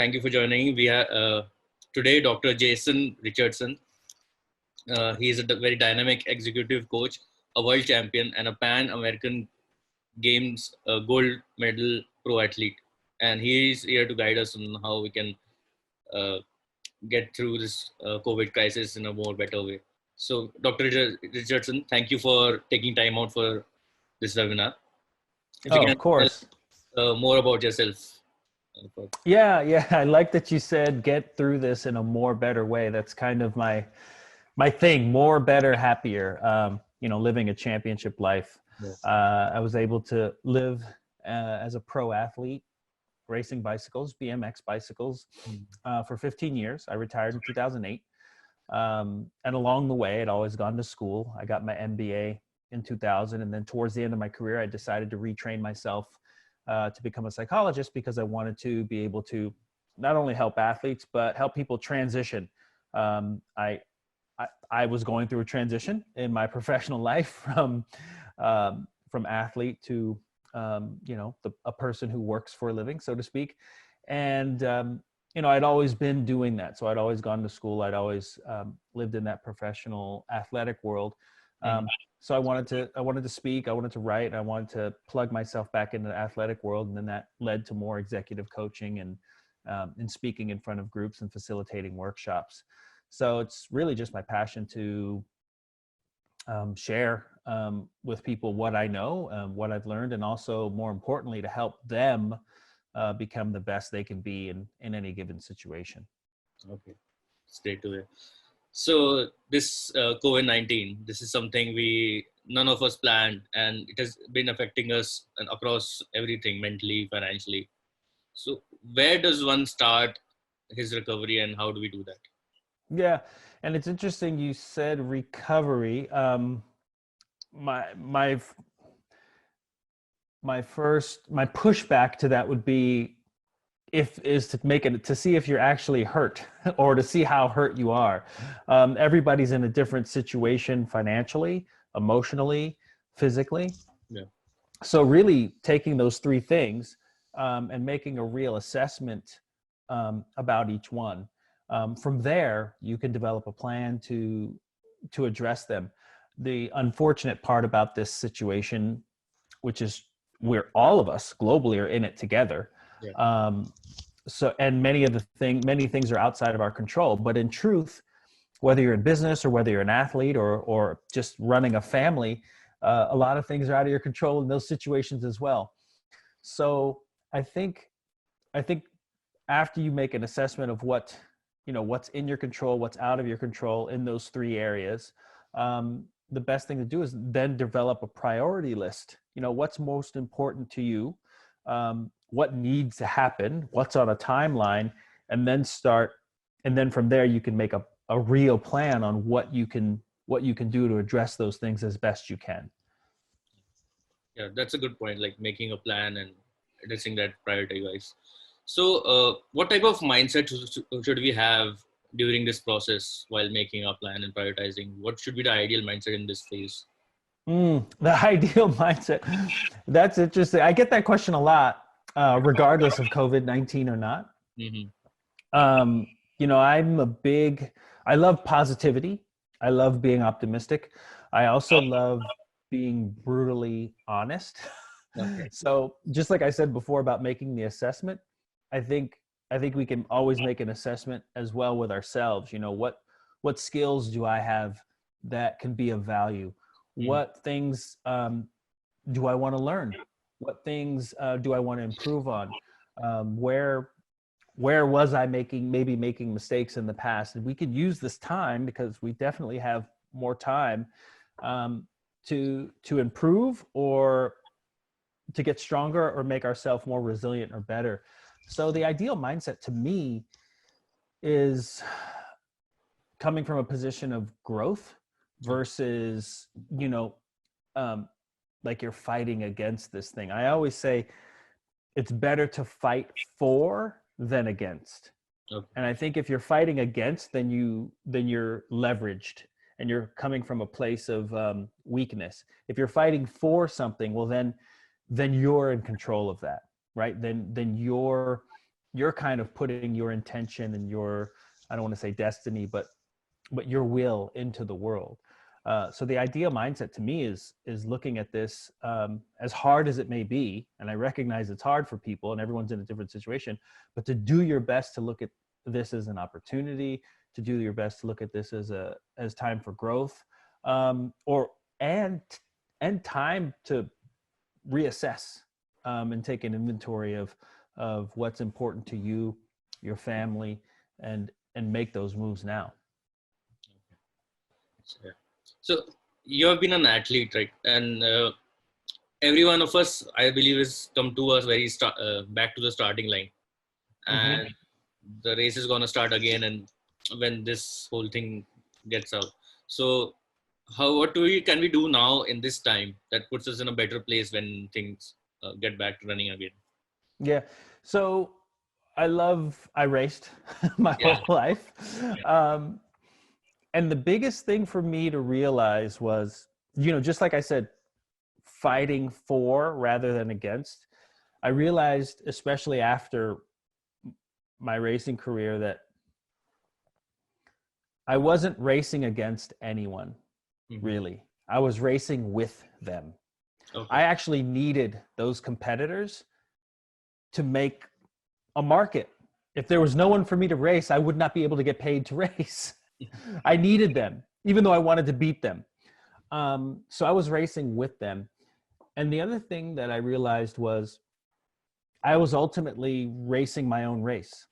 Thank you for joining. We have today Dr. Jason Richardson. He is a very dynamic executive coach, a world champion, and a Pan American Games gold medal pro athlete. And he is here to guide us on how we can uh, get through this COVID crisis in a more better way. So, Dr. Richardson, thank you for taking time out for this webinar. If you Oh, can of course. tell more about yourself. Yeah. I like that you said get through this in a more better way. That's kind of my thing. More, better, happier. Living a championship life. Yeah. I was able to live as a pro athlete, racing bicycles, BMX bicycles, for 15 years. I retired in 2008. And along the way, I'd always gone to school. I got my MBA in 2000. And then towards the end of my career, I decided to retrain myself to become a psychologist because I wanted to be able to not only help athletes, but help people transition. I was going through a transition in my professional life from athlete to, a person who works for a living, so to speak. And, I'd always been doing that. So I'd always gone to school. I'd always lived in that professional athletic world. So I wanted to speak, I wanted to write, I wanted to plug myself back into the athletic world. And then that led to more executive coaching and speaking in front of groups and facilitating workshops. So it's really just my passion to share with people what I know, what I've learned, and also more importantly, to help them become the best they can be in any given situation. Okay, it's great to hear. So this COVID-19, this is something none of us planned, and it has been affecting us and across everything, mentally, financially. So where does one start his recovery, and how do we do that? Yeah, and it's interesting you said recovery. My pushback to that would be to see if you're actually hurt or to see how hurt you are. Everybody's in a different situation financially, emotionally, physically. Yeah. So really taking those three things and making a real assessment about each one. From there, you can develop a plan to address them. The unfortunate part about this situation, which is where all of us globally are in it together. Yeah. And many things are outside of our control, but in truth, whether you're in business or whether you're an athlete or just running a family, a lot of things are out of your control in those situations as well. So I think after you make an assessment of what's in your control, what's out of your control in those three areas, the best thing to do is then develop a priority list. What's most important to you, what needs to happen, what's on a timeline, and then from there you can make a real plan on what you can do to address those things as best you can. Yeah, that's a good point, like making a plan and addressing that priority wise. So what type of mindset should we have during this process while making our plan and prioritizing? What should be the ideal mindset in this phase? The ideal mindset. That's interesting. I get that question a lot, regardless of COVID-19 or not. Mm-hmm. I love positivity. I love being optimistic. I also love being brutally honest. Okay. So just like I said before about making the assessment, I think we can always make an assessment as well with ourselves. What skills do I have that can be of value? What things do I want to learn? What things do I want to improve on? Where was I making mistakes in the past? And we could use this time, because we definitely have more time to improve or to get stronger or make ourselves more resilient or better. So the ideal mindset to me is coming from a position of growth versus, like you're fighting against this thing. I always say it's better to fight for than against. Okay. And I think if you're fighting against, then you're leveraged and you're coming from a place of weakness. If you're fighting for something, well, then you're in control of that, right? Then you're you're kind of putting your intention and your, I don't want to say destiny, but your will into the world. So the ideal mindset to me is looking at this, as hard as it may be, and I recognize it's hard for people and everyone's in a different situation, but to do your best to look at this as an opportunity, to do your best to look at this as time for growth, and time to reassess, and take an inventory of what's important to you, your family, and make those moves now. So you have been an athlete, right? And every one of us, I believe, has come to us back to the starting line, and the race is gonna start again. And when this whole thing gets out, so what can we do now in this time that puts us in a better place when things get back to running again? Yeah. So I raced my Yeah. whole life. And the biggest thing for me to realize was, just like I said, fighting for rather than against. I realized, especially after my racing career, that I wasn't racing against anyone, really. I was racing with them. Okay. I actually needed those competitors to make a market. If there was no one for me to race, I would not be able to get paid to race. I needed them, even though I wanted to beat them. So I was racing with them. And the other thing that I realized was I was ultimately racing my own race.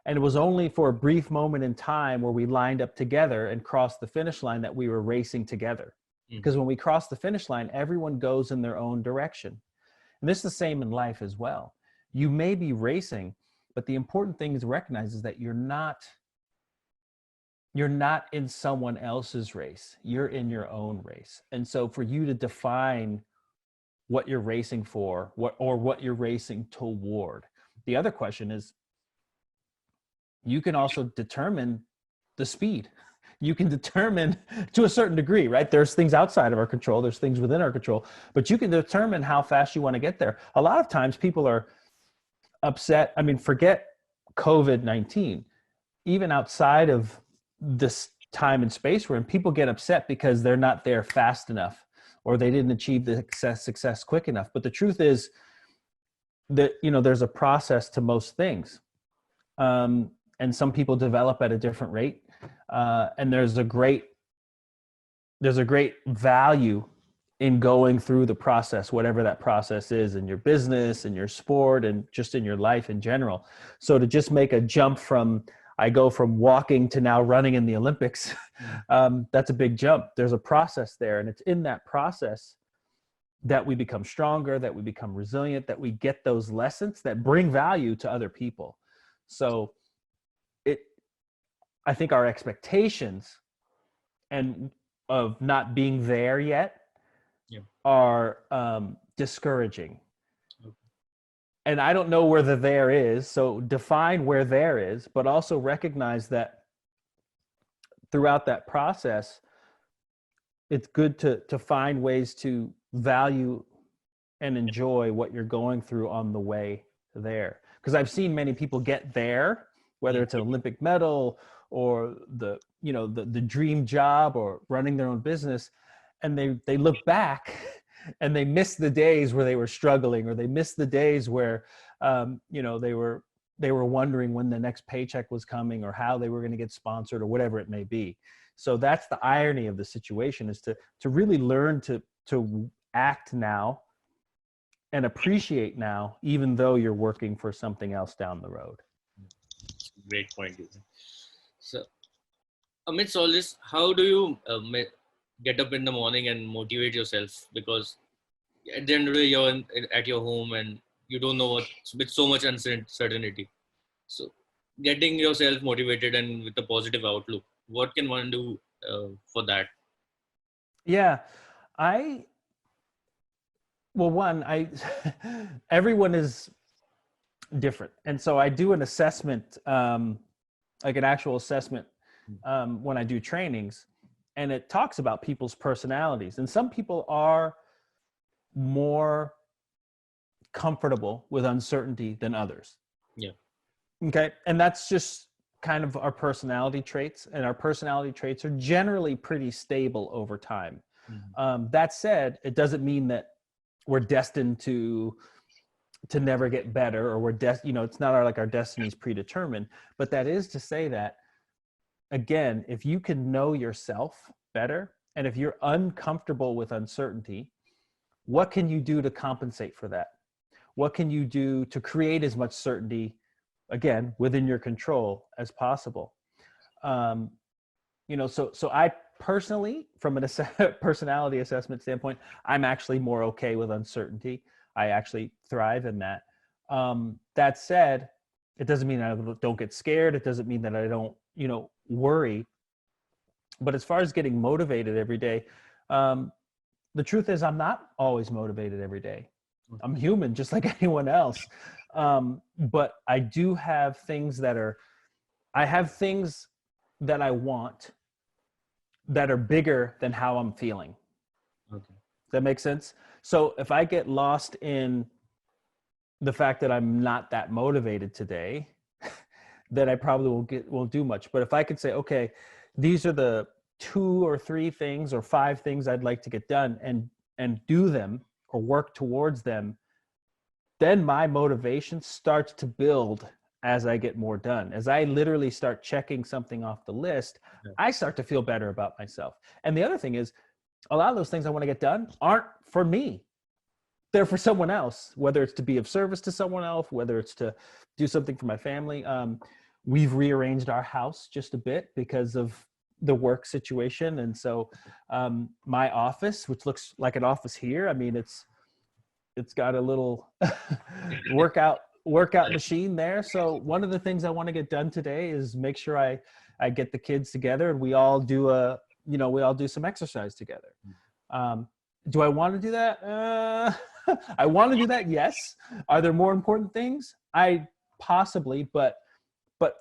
And it was only for a brief moment in time where we lined up together and crossed the finish line that we were racing together. Because when we cross the finish line, everyone goes in their own direction. And this is the same in life as well. You may be racing, but the important thing to recognize is that you're not in someone else's race. You're in your own race. And so for you to define what you're racing for, what you're racing toward. The other question is, you can also determine the speed. You can determine to a certain degree, right? There's things outside of our control. There's things within our control, but you can determine how fast you want to get there. A lot of times people are upset. I mean, forget COVID-19, even outside of this time and space we're in, people get upset because they're not there fast enough, or they didn't achieve the success quick enough. But the truth is that, there's a process to most things. And some people develop at a different rate. And there's a great value in going through the process, whatever that process is, in your business, in your sport, and just in your life in general. So to just make a jump I go from walking to now running in the Olympics, that's a big jump. There's a process there. And it's in that process that we become stronger, that we become resilient, that we get those lessons that bring value to other people. So I think our expectations and of not being there yet are discouraging. Okay. And I don't know where the there is. So define where there is, but also recognize that throughout that process, it's good to find ways to value and enjoy what you're going through on the way there. Because I've seen many people get there, whether it's an Olympic medal or the dream job or running their own business, and they look back and they miss the days where they were struggling, or they miss the days where they were wondering when the next paycheck was coming, or how they were going to get sponsored, or whatever it may be. So that's the irony of the situation, is to really learn to act now and appreciate now, even though you're working for something else down the road. Great point. So amidst all this, how do you get up in the morning and motivate yourself? Because at the end of the day, you're at your home and you don't know what, with so much uncertainty. So getting yourself motivated and with a positive outlook, what can one do for that? Yeah, everyone is different. And so I do an assessment, like an actual assessment, when I do trainings, and it talks about people's personalities. And some people are more comfortable with uncertainty than others. Yeah. Okay. And that's just kind of our personality traits, and our personality traits are generally pretty stable over time. That said, it doesn't mean that we're destined to never get better, or it's not our destiny's predetermined. But that is to say that, again, if you can know yourself better, and if you're uncomfortable with uncertainty, what can you do to compensate for that? What can you do to create as much certainty, again, within your control as possible? So I personally, from a personality assessment standpoint, I'm actually more okay with uncertainty. I actually thrive in that. That said, it doesn't mean I don't get scared. It doesn't mean that I don't, worry. But as far as getting motivated every day, the truth is I'm not always motivated every day. I'm human just like anyone else. But I do have things I have things that I want that are bigger than how I'm feeling. Okay. Does that make sense? So if I get lost in the fact that I'm not that motivated today, then I probably won't do much. But if I could say, okay, these are the 2 or 3 things or 5 things I'd like to get done, and do them or work towards them, then my motivation starts to build as I get more done. As I literally start checking something off the list, I start to feel better about myself. And the other thing is, a lot of those things I want to get done aren't for me. They're for someone else, whether it's to be of service to someone else, whether it's to do something for my family. We've rearranged our house just a bit because of the work situation. And so my office, which looks like an office here, I mean, it's got a little workout machine there. So one of the things I want to get done today is make sure I get the kids together and we all do some exercise together. Do I want to do that? I want to do that. Yes. Are there more important things? Possibly, but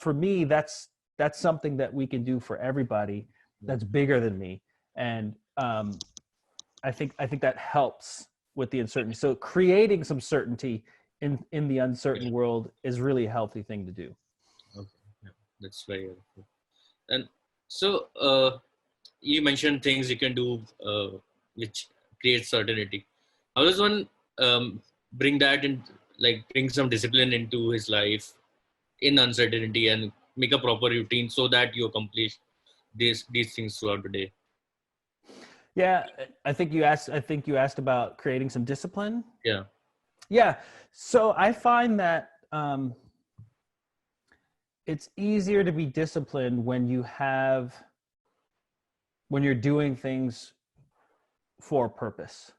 for me, that's something that we can do for everybody that's bigger than me. And I think that helps with the uncertainty. So creating some certainty in the uncertain world is really a healthy thing to do. Okay. Yeah, that's very helpful. And so you mentioned things you can do which create certainty. How does one bring that in, bring some discipline into his life in uncertainty and make a proper routine so that you accomplish these things throughout the day? Yeah, I think you asked about creating some discipline. Yeah. Yeah. So I find that it's easier to be disciplined when you're doing things for a purpose.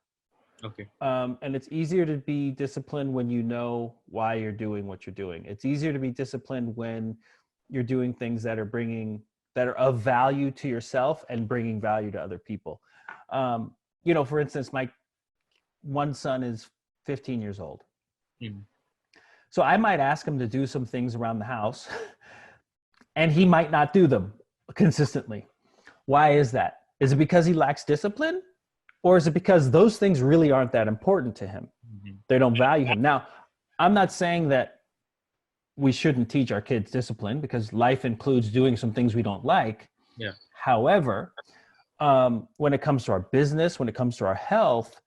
Okay. And it's easier to be disciplined when you know why you're doing what you're doing. It's easier to be disciplined when you're doing things that are of value to yourself and bringing value to other people. For instance, my one son is 15 years old. Mm-hmm. So I might ask him to do some things around the house and he might not do them consistently. Why is that? Is it because he lacks discipline? Or is it because those things really aren't that important to him? Mm-hmm. They don't value him. Now, I'm not saying that we shouldn't teach our kids discipline, because life includes doing some things we don't like. Yeah. However, when it comes to our business, when it comes to our health,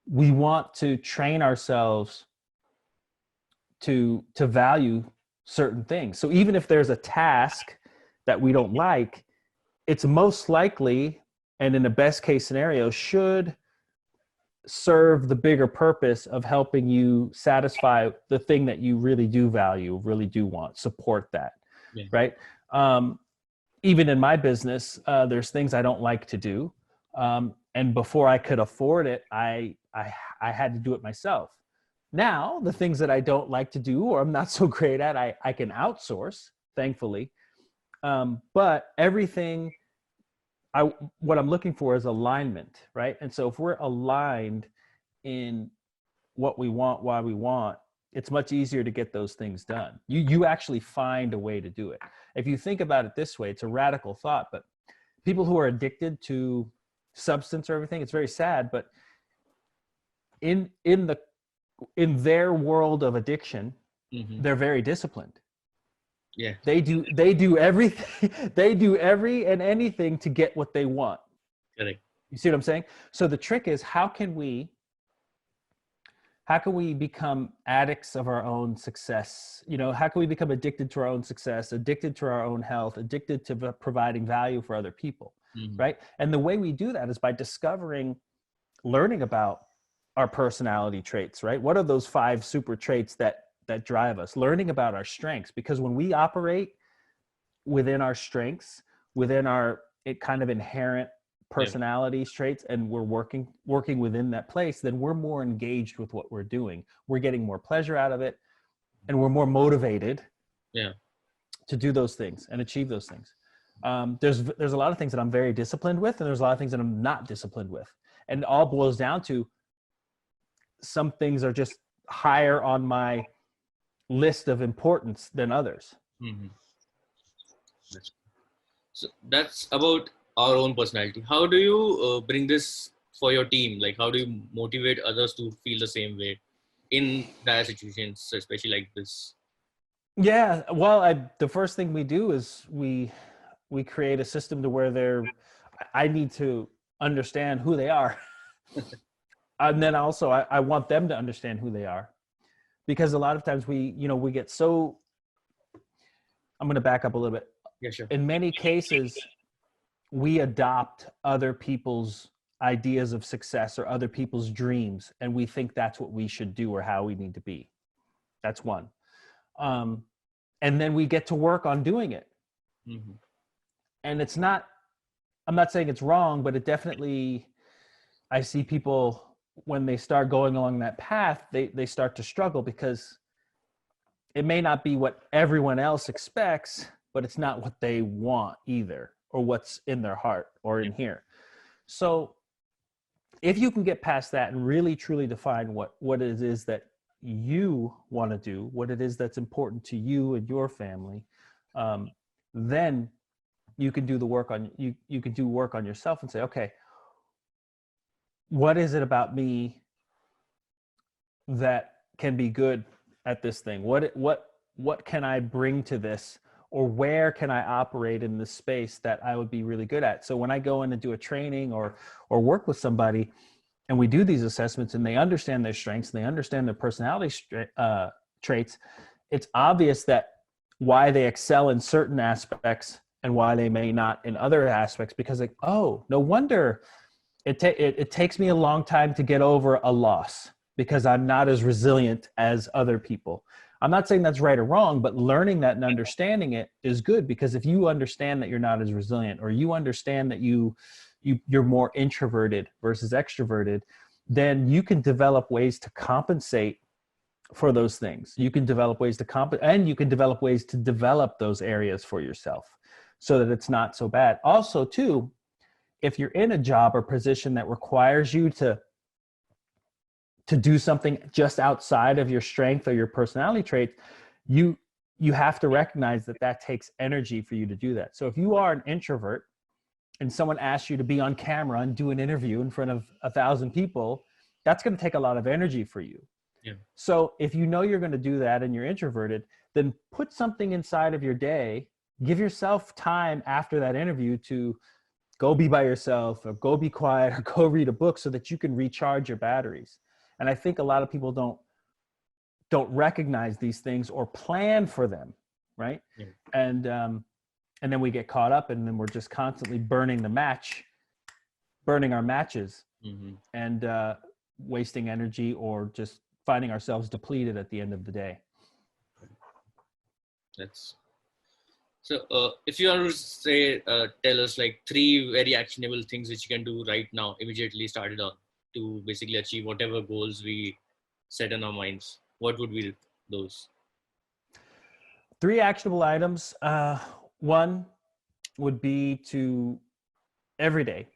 we want to train ourselves to value certain things. So even if there's a task that we don't like, it's most likely, and in the best case scenario, should serve the bigger purpose of helping you satisfy the thing that you really do value, really do want, support that. Yeah. Right? Even in my business, there's things I don't like to do. And before I could afford it, I had to do it myself. Now, the things that I don't like to do or I'm not so great at, I can outsource, thankfully. But everything, what I'm looking for is alignment, right? And so if we're aligned in what we want, why we want, it's much easier to get those things done. You actually find a way to do it. If you think about it this way, it's a radical thought, but people who are addicted to substance or everything, it's very sad, but in their world of addiction, mm-hmm. they're very disciplined. Yeah. They do everything. They do every and anything to get what they want. Correct. You see what I'm saying? So the trick is, how can we become addicts of our own success? You know, how can we become addicted to our own success, addicted to our own health, addicted to providing value for other people, Mm-hmm. right? And the way we do that is by learning about our personality traits, right? What are those 5 super traits that drive us? Learning about our strengths, because when we operate within our strengths, within our kind of inherent Yeah. personality traits, and we're working within that place, then we're more engaged with what we're doing. We're getting more pleasure out of it, and we're more motivated Yeah. to do those things and achieve those things. There's a lot of things that I'm very disciplined with, and there's a lot of things that I'm not disciplined with, and it all boils down to some things are just higher on my list of importance than others. Mm-hmm. So that's about our own personality. How do you bring this for your team? Like, how do you motivate others to feel the same way in dire situations, especially like this? Yeah, well, the first thing we do is we create a system to where I need to understand who they are. And then also I want them to understand who they are, because a lot of times we get so, I'm going to back up a little bit. Yeah, sure. In many cases, we adopt other people's ideas of success or other people's dreams, and we think that's what we should do or how we need to be. That's one. And then we get to work on doing it. Mm-hmm. And I'm not saying it's wrong, but it definitely, I see people when they start going along that path, they start to struggle, because it may not be what everyone else expects, but it's not what they want either, or what's in their heart or in here. So if you can get past that and really truly define what it is that you want to do, what it is that's important to you and your family, then you can do the work on you can do work on yourself and say, okay, what is it about me that can be good at this thing? What can I bring to this, or where can I operate in this space that I would be really good at? So when I go in and do a training or work with somebody, and we do these assessments, and they understand their strengths, and they understand their personality traits, it's obvious that why they excel in certain aspects and why they may not in other aspects, because like, oh, no wonder it takes me a long time to get over a loss, because I'm not as resilient as other people. I'm not saying that's right or wrong, but learning that and understanding it is good, because if you understand that you're not as resilient, or you understand that you're more introverted versus extroverted, then you can develop ways to compensate for those things. You can develop ways and you can develop ways to develop those areas for yourself so that it's not so bad. Also, too, if you're in a job or position that requires you to do something just outside of your strength or your personality traits, you have to recognize that takes energy for you to do that. So if you are an introvert and someone asks you to be on camera and do an interview in front of 1,000 people, that's going to take a lot of energy for you. Yeah. So if you know you're going to do that and you're introverted, then put something inside of your day, give yourself time after that interview to go be by yourself, or go be quiet, or go read a book, so that you can recharge your batteries. And I think a lot of people don't recognize these things or plan for them, right? Yeah. And then we get caught up, and then we're just constantly burning our matches, Mm-hmm. and wasting energy, or just finding ourselves depleted at the end of the day. That's so. If you are to say, tell us like 3 very actionable things which you can do right now, immediately started on, to basically achieve whatever goals we set in our minds, what would be those? 3 actionable items. One would be to every day,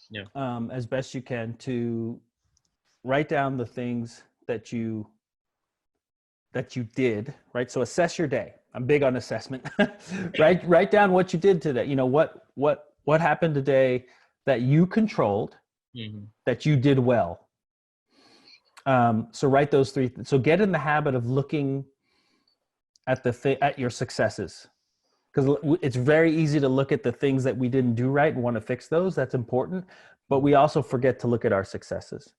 Yeah. as best you can, to write down the things that you did, right? So assess your day. I'm big on assessment. Write down what you did today. You know, what happened today that you controlled, Mm-hmm. that you did well. So write those 3. So get in the habit of looking at at your successes. because it's very easy to look at the things that we didn't do right and want to fix those. That's important. But we also forget to look at our successes.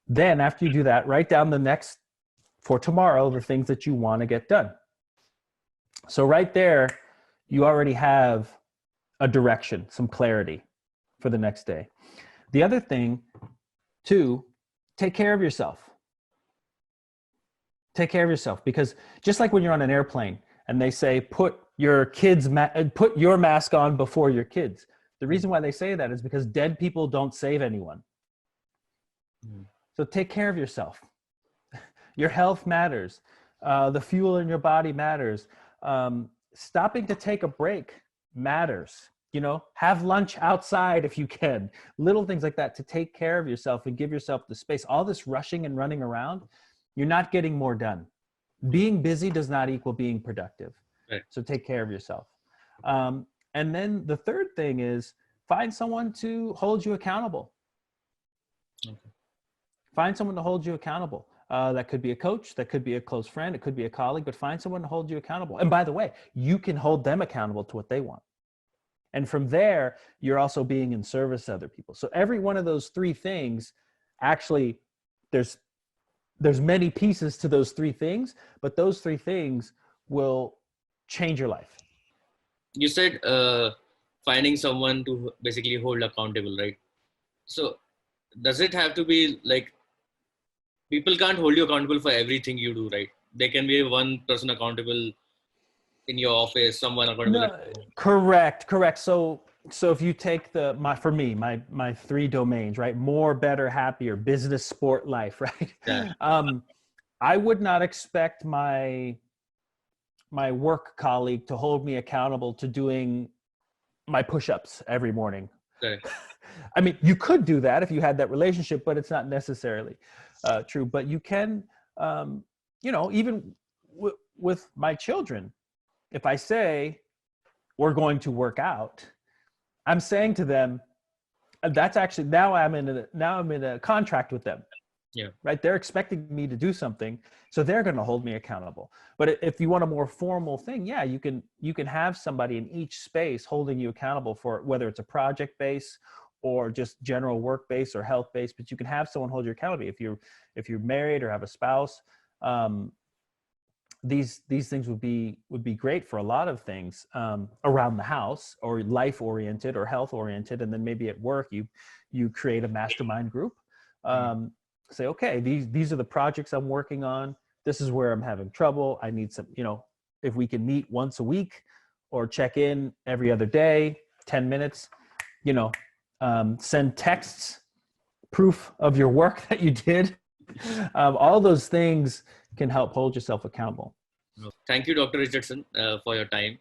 Then after you do that, write down the next, for tomorrow, the things that you want to get done. So right there, you already have a direction, some clarity for the next day. The other thing, too, take care of yourself. Take care of yourself, because just like when you're on an airplane and they say, put your mask on before your kids. The reason why they say that is because dead people don't save anyone. So take care of yourself. Your health matters. The fuel in your body matters. Stopping to take a break matters. You know, have lunch outside if you can. Little things like that to take care of yourself and give yourself the space. All this rushing and running around, you're not getting more done. Being busy does not equal being productive. Right. So take care of yourself. And then the third thing is find someone to hold you accountable. Okay. Find someone to hold you accountable. That could be a coach, that could be a close friend, it could be a colleague, but find someone to hold you accountable. And by the way, you can hold them accountable to what they want. And from there, you're also being in service to other people. So every one of those three things, actually, there's many pieces to those three things, but those three things will change your life. You said finding someone to basically hold accountable, right? So does it have to be like, people can't hold you accountable for everything you do, right? There can be one person accountable in your office, someone accountable. No, correct. So if you take my three domains, right? More, better, happier, business, sport, life, right? Yeah. I would not expect my work colleague to hold me accountable to doing my push-ups every morning. Right. I mean, you could do that if you had that relationship, but it's not necessarily true. But you can, even with my children, if I say we're going to work out, I'm saying to them, that's actually, now I'm in a contract with them. Yeah. Right. They're expecting me to do something, so they're going to hold me accountable. But if you want a more formal thing, yeah, you can have somebody in each space holding you accountable for whether it's a project base or just general work base or health base. But you can have someone hold you accountable if you're married or have a spouse. These things would be great for a lot of things around the house, or life oriented or health oriented, and then maybe at work you create a mastermind group. Say, okay, these are the projects I'm working on. This is where I'm having trouble. I need some, if we can meet once a week or check in every other day, 10 minutes, send texts, proof of your work that you did. All those things can help hold yourself accountable. Thank you, Dr. Richardson, for your time.